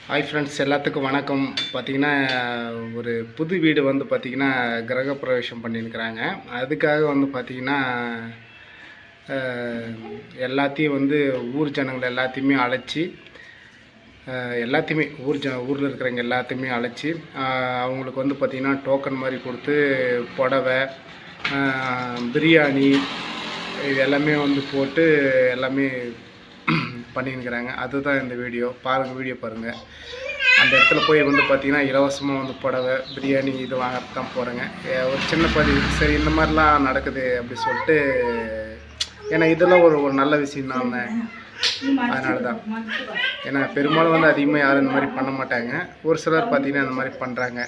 Hi friends, எல்லாத்துக்கும் வணக்கம். பார்த்திங்கன்னா ஒரு புது வீடு வந்து பார்த்திங்கன்னா கிரகப்பிரவேசம் பண்ணியிருக்கிறாங்க. அதுக்காக வந்து பார்த்திங்கன்னா எல்லாத்தையும் வந்து ஊர் ஜனங்களை எல்லாத்தையுமே அழைச்சி எல்லாத்தையுமே ஊரில் இருக்கிறவங்க எல்லாத்தையுமே அழைச்சி அவங்களுக்கு வந்து பார்த்திங்கன்னா டோக்கன் மாதிரி கொடுத்து புடவை, பிரியாணி இது எல்லாமே வந்து போட்டு எல்லாமே பண்ணியிருக்கிறாங்க. அதுதான் இந்த வீடியோ பாருங்கள். அந்த இடத்துல போய் வந்து பார்த்திங்கன்னா இலவசமாக வந்து புடவை, பிரியாணி இது வாங்கிறது தான் போகிறேங்க. ஒரு சின்ன பதிவு, சரி இந்த மாதிரிலாம் நடக்குது அப்படி சொல்லிட்டு, ஏன்னா இதெல்லாம் ஒரு நல்ல விஷயம் தான். அதனால தான், ஏன்னா பெரும்பாலும் வந்து அதிகமாக யாரும் இந்த மாதிரி பண்ண மாட்டாங்க. ஒரு சிலர் பார்த்திங்கன்னா இந்த மாதிரி பண்ணுறாங்க.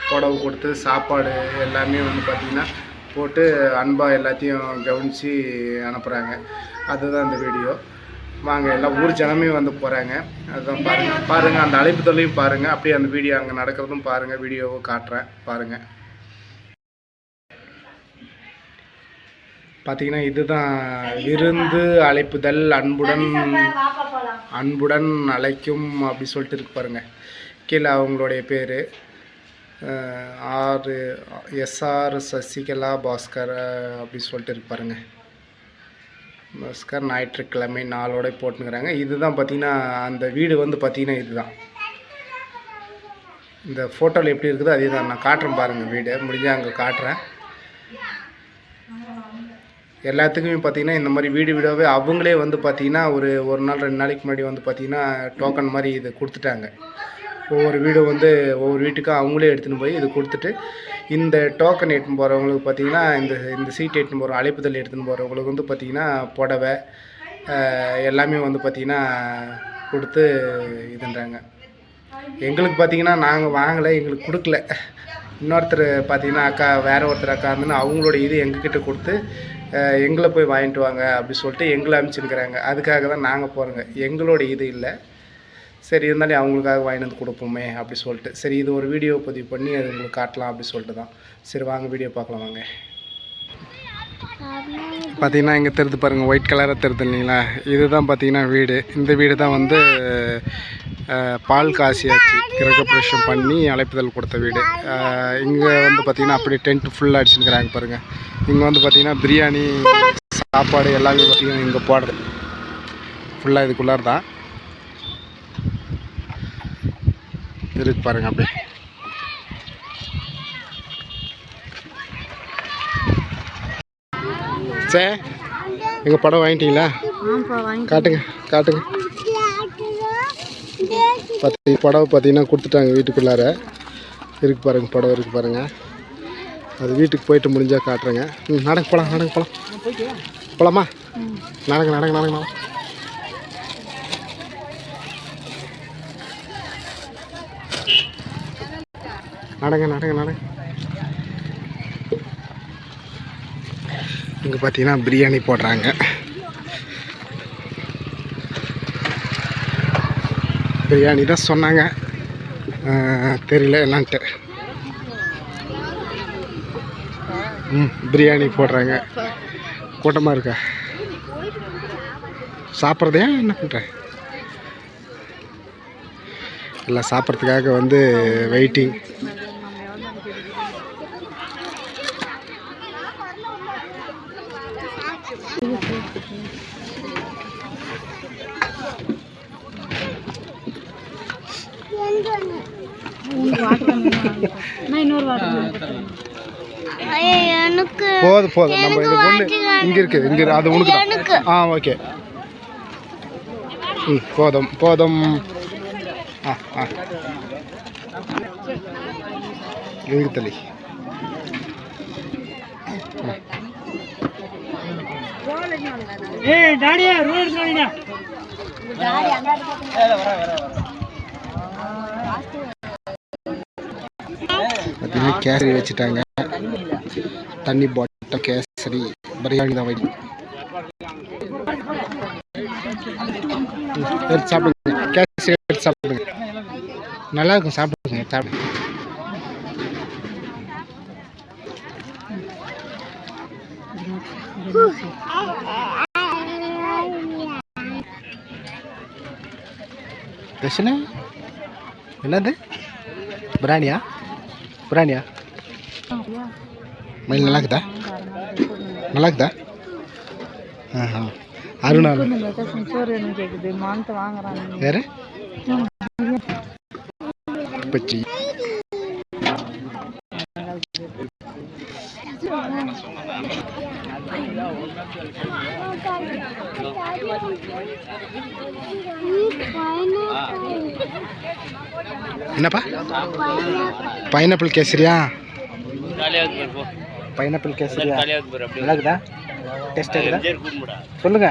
புடவை கொடுத்து சாப்பாடு எல்லாமே வந்து பார்த்திங்கன்னா போட்டு அன்பாக எல்லாத்தையும் கவனித்து அனுப்புகிறாங்க. அதுதான் இந்த வீடியோ. வாங்க, எல்லாம் ஊர் ஜனமே வந்து போகிறாங்க. அதுதான் பாருங்கள் அந்த அழைப்பு தொல்லையும் பாருங்கள். அப்படியே அந்த வீடியோ அங்கே நடக்கிறதும் பாருங்கள். வீடியோவை காட்டுறேன் பாருங்கள். பார்த்தீங்கன்னா இதுதான் விருந்து அழைப்புதல், அன்புடன் அழைக்கும் அப்படி சொல்லிட்டு இருக்கு பாருங்கள். கீழே அவங்களுடைய பேர் SR சசிகலா பாஸ்கர் அப்படி சொல்லிட்டு இருக்கு பாருங்கள். பாஸ்கர் ஞாயிற்றுக்கிழமை நாளோட போட்டுங்கிறாங்க. இதுதான் பார்த்திங்கன்னா அந்த வீடு வந்து பார்த்திங்கன்னா இதுதான். இந்த ஃபோட்டோவில் எப்படி இருக்குதோ அதே தான். நான் காட்டுறேன் பாருங்கள். வீடு முடிஞ்சால் அங்கே காட்டுறேன். எல்லாத்துக்குமே பார்த்திங்கன்னா இந்த மாதிரி வீடாகவே அவங்களே வந்து பார்த்திங்கன்னா ஒரு நாள் 2 நாளைக்கு முன்னாடி வந்து பார்த்திங்கன்னா டோக்கன் மாதிரி இது கொடுத்துட்டாங்க. ஒவ்வொரு வீட்டுக்கும் அவங்களே எடுத்துகிட்டு போய் இது கொடுத்துட்டு, இந்த டோக்கன் எடுத்துன்னு போகிறவங்களுக்கு பார்த்திங்கன்னா இந்த சீட் எடுத்துன்னு போகிற அழைப்புதல் எடுத்துன்னு போகிறவங்களுக்கு வந்து பார்த்திங்கன்னா புடவை எல்லாமே வந்து பார்த்திங்கன்னா கொடுத்து இதுன்றாங்க. எங்களுக்கு பார்த்திங்கன்னா நாங்கள் வாங்கலை, எங்களுக்கு கொடுக்கல. இன்னொருத்தர் பார்த்திங்கன்னா வேறு ஒருத்தர் அக்கா இருந்துன்னு அவங்களோட இது எங்ககிட்ட கொடுத்து எங்களை போய் வாங்கிட்டு வாங்க அப்படி சொல்லிட்டு எங்களை அனுப்பிச்சுருக்கிறாங்க. அதுக்காக தான் நாங்கள் போகிறோங்க. எங்களோட இது இல்லை. சரி, இருந்தாலும் அவங்களுக்காக வாங்கிட்டு வந்து கொடுப்போமே அப்படி சொல்லிட்டு, சரி இது ஒரு வீடியோ பதிவு பண்ணி அது உங்களுக்கு காட்டலாம் அப்படி சொல்லிட்டு தான். சரி வாங்க வீடியோ பார்க்கலாம் வாங்க. பார்த்திங்கன்னா இங்கே தெரிது பாருங்கள், ஒயிட் கலராக தெரிது இல்லைங்களா? இதுதான் பார்த்திங்கன்னா வீடு. இந்த வீடு தான் வந்து பால் காசியாச்சு கிரகப்பிரவேசம் பண்ணி அழைப்புதல் கொடுத்த வீடு. இங்கே வந்து பார்த்திங்கன்னா அப்படி டென்ட் ஃபுல்லாக அடிச்சுருக்கிறாங்க பாருங்கள். இங்கே வந்து பார்த்திங்கன்னா பிரியாணி சாப்பாடு எல்லாமே பார்த்திங்கன்னா இங்கே போடுறது ஃபுல்லாக இதுக்குள்ளார தான் இருக்கு பாருங்க. அப்படியே சரி, எங்கள் படம் வாங்கிட்டீங்களா? காட்டுங்க. புடவை பார்த்தீங்கன்னா கொடுத்துட்டாங்க. வீட்டுக்குள்ளார இருக்கு பாருங்க, புடவை இருக்கு பாருங்க. அது வீட்டுக்கு போயிட்டு முடிஞ்சால் காட்டுறேங்க. நடங்க போகலாம் போகலாமா? நடங்க இங்கே பார்த்தீங்கன்னா பிரியாணி போடுறாங்க. பிரியாணி தான் சொன்னாங்க, தெரியல என்னான்ட்டு. பிரியாணி போடுறாங்க. கூட்டமாக இருக்கா? சாப்பிட்றதே என்ன பண்ணுறேன்? எல்லாம் சாப்பிட்றதுக்காக வந்து வெயிட்டிங். போதும் நம்ம இது ஒன்று இங்கே இருக்குது. அது உனக்கு தான். ஓகே. போதும். இருக்கு தள்ளி. பார்த்தீங்கன்னா கேசரி வச்சுட்டாங்க. தண்ணி பாட்டில், கேசரி, பிரியாணி தான் வைக்கும். எடுத்து சாப்பிடுங்க. கேசரி எடுத்து சாப்பிடுங்க, நல்லா இருக்கும். சாப்பிடுங்க. பேசுன என்னது பிராணியா பிராணியா மயில் நல்லா இருக்குதா நல்லா இருக்குதா அருணா வேறு பச்சி என்னப்பா பைனாப்பிள் கேசரியா பைனாப்பிள் கேசரியா நல்லா இருக்குதா டேஸ்ட் இருக்குதா சொல்லுங்க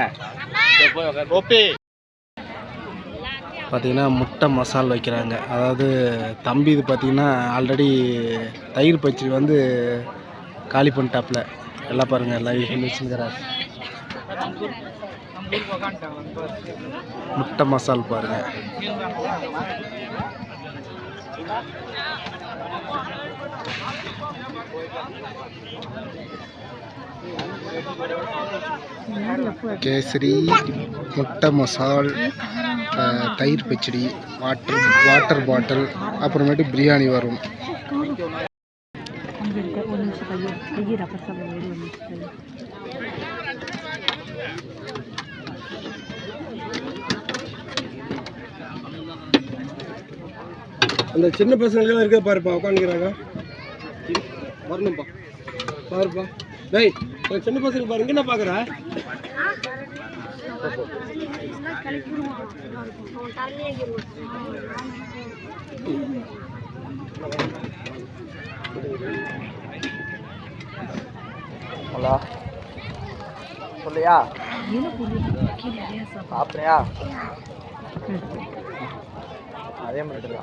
பார்த்தீங்கன்னா முட்டை மசால் வைக்கிறாங்க. அதாவது தம்பி இது பார்த்தீங்கன்னா ஆல்ரெடி தயிர் பச்சடி வந்து காலி பண்ணிட்டாப்புல. எல்லாம் பாருங்கள் எல்லாம் வச்சுக்கிறார். முட்டை மசால் பாருங்கள். கேசரி, முட்டை மசால், தயிர் பச்சடி, வாட்டர் பாட்டில், அப்புறமேட்டு பிரியாணி வரும். அந்த சின்ன பசங்களுக்கெல்லாம் இருக்க பாருப்பா, உட்காந்துக்கிறாங்க. வரணும்ப்பா, பாருப்பா. டேய் சின்ன பசங்க பாருங்க, என்ன பார்க்குற? ஹலோ சொல்லியா சாப்பிட்றியா? அதே மாதிரி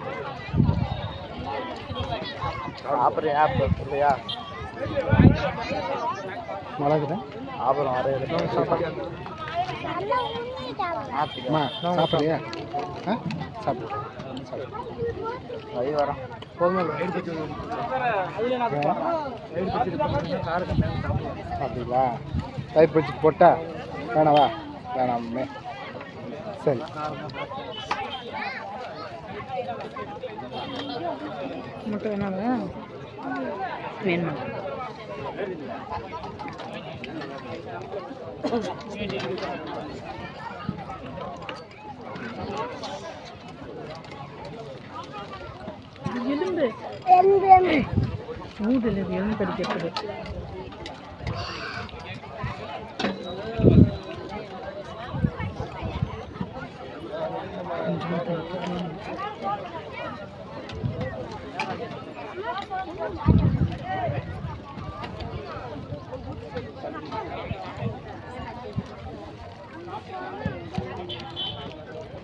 சாப்பிட்றியா சொல்லியா? நல்லா இருக்குதா? அப்புறம் சாப்பிட்றியா? சாப்பிடு வரோம் அப்படிங்களா? தயிர் பச்சி போட்டா வேணாவா? வேணாமே. சரி மட்டும் வேணாங்க வேணுமா? எலும்பு சூடில் எலும்பு கடிக்கிறது.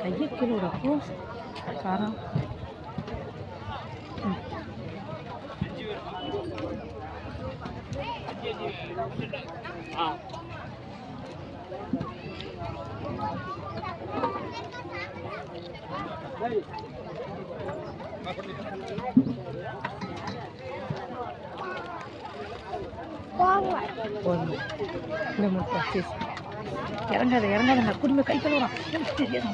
கையை கீழே விடப்போ காரம் இந்த முட்டை இறங்காத நான் குடும்ப கை கழுவுறான். தெரியாது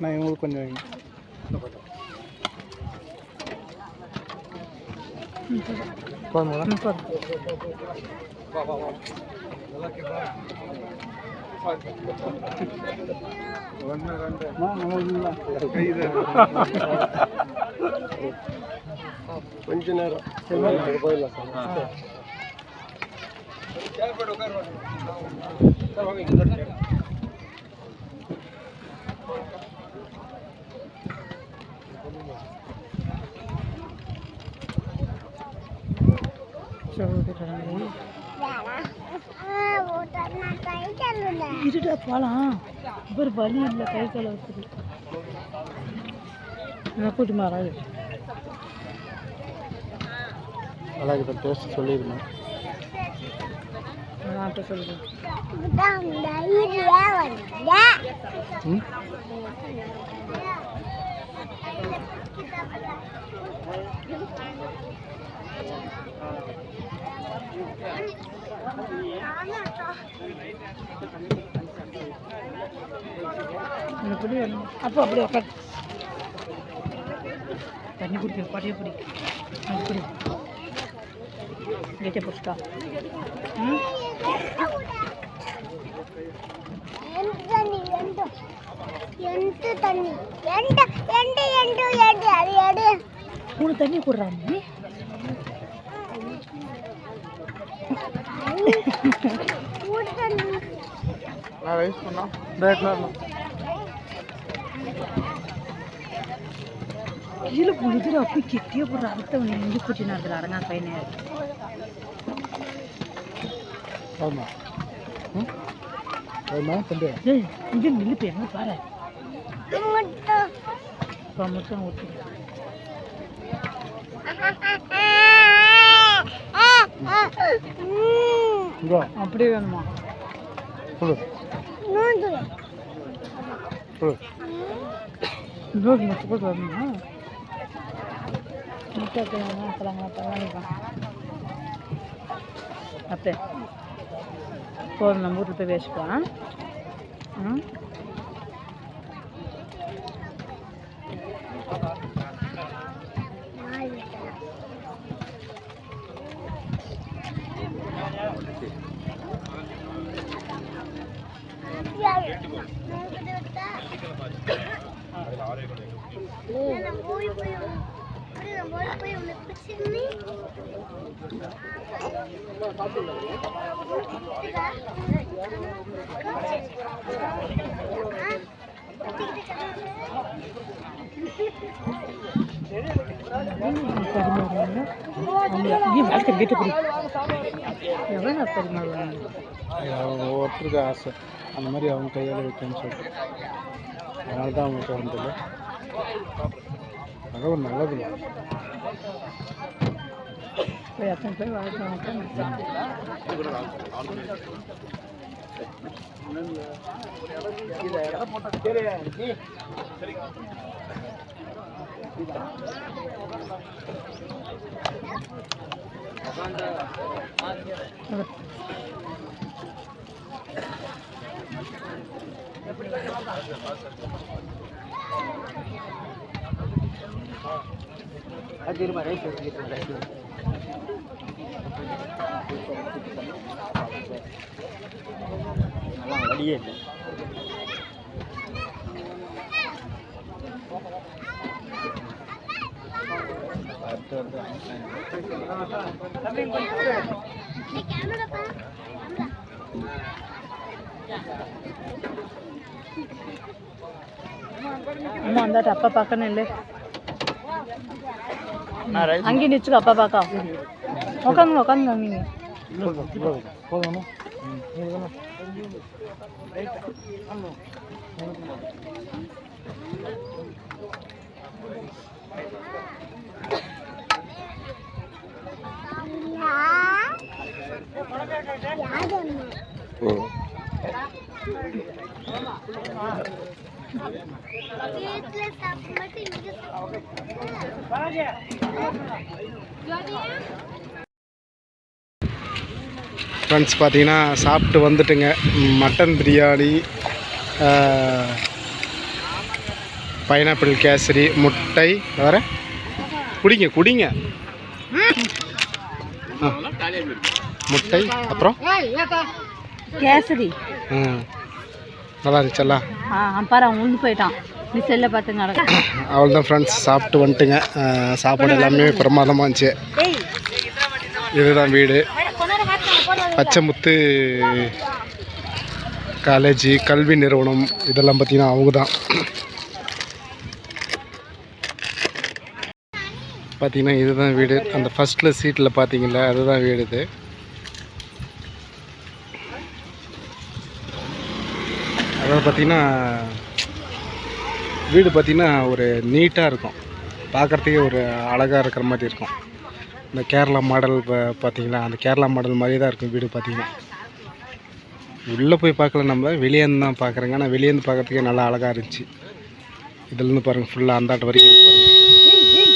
நான் இவங்களுக்கு கொஞ்சம் கொஞ்ச நேரம் போயிடலாம் சார். இருடா போலாம் ஒரு வலி இல்லை கை கால வச்சுது கூட்டி மாறாது அழகு டேஸ்ட் சொல்லிடுமா நான் சொல்லுவேன் அப்போ அப்படியே தண்ணி குடிக்க பாட்டியே பிடி பிடி கேட்டே பிடிச்சிட்டா மூணு தண்ணி குடுறாங்க ரைஸ் பண்ணா டேட்லாம் கீழே புழுதுல அப்படி கெட்டியே போடுற அடுத்தவனை எங்கே கூட்டினா அதில் அரங்கா பையனே ஆமா ஆமா தம்பி ஏய் இங்கே நில்லுப்பு எங்கே பாரு இப்போ மட்டும் ஊற்றி அப்படியே வேணுமா இன்னொரு மட்டும் வரணுமா முட்டை சொல்லுங்க அப்படியே போதும் நம்ம வீட்டில் போய் வச்சுக்கலாம் ஒருத்தருக்கு ஆசை அந்த மாதிரி அவங்க கையால் வைக்கணும்னு சொல்லிட்டு அதனால தான் அவங்க திறந்தது அது ஒரு நல்லது எத்தனை பேர் வழியே இல்லை அம்மா அந்த அப்பா பார்க்கணும் இல்லை அங்கே நிச்சுக்க அப்பா பார்க்க உட்காந்து உட்காந்து நீங்கள் போதும் ஃப்ரெண்ட்ஸ் பார்த்தீங்கன்னா சாப்பிட்டு வந்துட்டுங்க. மட்டன் பிரியாணி, பைனாப்பிள் கேசரி, முட்டை, வேறு குடிங்க முட்டை அப்புறம் கேசரி. நல்லா இருந்துச்சல்ல. பாரு அவன் உண்டு போயிட்டான். நீ செல்ல பார்த்து நடக்க. அவ்வளோதான் ஃப்ரெண்ட்ஸ், சாப்பிட்டு வந்துட்டுங்க. சாப்பாடு எல்லாமே பிரமாதமாக இருந்துச்சு. இதுதான் வீடு. பச்சைமுத்து காலேஜ் கல்வி நிறுவனம் இதெல்லாம் பார்த்தீங்கன்னா அவங்க தான் பார்த்தீங்கன்னா. இதுதான் வீடு. அந்த ஃபஸ்ட்டில் சீட்டில் பார்த்தீங்களா, அதுதான் வீடு. இது அதாவது பார்த்தீங்கன்னா வீடு பார்த்தீங்கன்னா ஒரு நீட்டாக இருக்கும், பார்க்குறதுக்கே ஒரு அழகாக இருக்கிற மாதிரி இருக்கும். இந்த கேரளா மாடல் பார்த்தீங்களா, அந்த கேரளா மாடல் மாதிரி தான் இருக்கும் வீடு பார்த்தீங்கன்னா. உள்ளே போய் பார்க்கல, நம்ம வெளியேருந்து தான் பார்க்குறேங்க. ஆனால் வெளியேருந்து பார்க்குறதுக்கே நல்லா அழகாக இருந்துச்சு. இதுலேருந்து பாருங்கள், ஃபுல்லாக அந்தாட்டு வரைக்கும் இருக்கு பாருங்கள்.